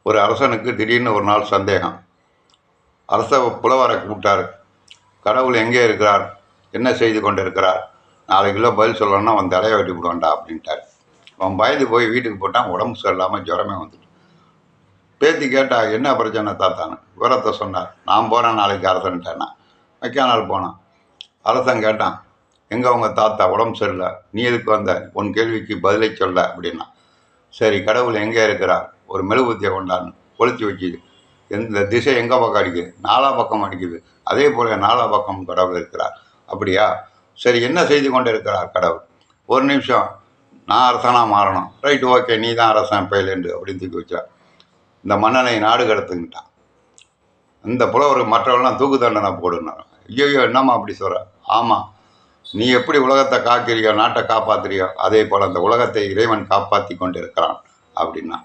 ஒரு அரசனுக்கு திடீர்னு ஒரு நாள் சந்தேகம். புலவரை கூப்பிட்டார். கடவுள் எங்கே இருக்கிறார், என்ன செய்து கொண்டு இருக்கிறார், நாளைக்குள்ள பதில் சொல்லணும்னா அவன் தலையை வெட்டி விடுவான்டா அப்படின்ட்டார். அவன் பயந்து போய் வீட்டுக்கு போட்டான். உடம்பு சரியில்லாமல் ஜுரமே வந்துட்டு. பேத்தி கேட்டா, என்ன பிரச்சனை தாத்தான்னு விவரத்தை சொன்னார். நான் போகிறேன் நாளைக்கு அரசன்ட்டேன்னா. நாள் போனான். அரசன் கேட்டான், எங்கே அவங்க தாத்தா உடம்பு சரியில்லை, நீ எதுக்கு வந்த, உன் கேள்விக்கு பதிலை சொல்ல அப்படின்னா. சரி, கடவுள் எங்கே இருக்கிறார், ஒரு மெழுகுவத்தியை கொண்டான்னு கொளுத்தி வச்சுது. எந்த திசை எங்கே பக்கம் அடிக்குது, நாலா பக்கம் அடிக்குது. அதே போல் நாலா பக்கம் கடவுள் இருக்கிறார். அப்படியா, சரி, என்ன செய்து கொண்டு இருக்கிறார் கடவுள். ஒரு நிமிஷம், நான் அரசனாக மாறணும். ரைட்டு, ஓகே, நீ தான் அரசன் பயிலேண்டு அப்படின்னு தூக்கி வச்சா. இந்த மன்னனை நாடு கடத்துக்கிட்டான். இந்த புலவர் மற்றவர்கள்லாம் தூக்கு தண்டனை போடுனார். ஐயோ, என்னம்மா அப்படி சொல்கிற. ஆமாம், நீ எப்படி உலகத்தை காக்கிறியோ, நாட்டை காப்பாற்றுறியோ, அதே போல் அந்த உலகத்தை இறைவன் காப்பாற்றி கொண்டு இருக்கிறான் அப்படின்னா.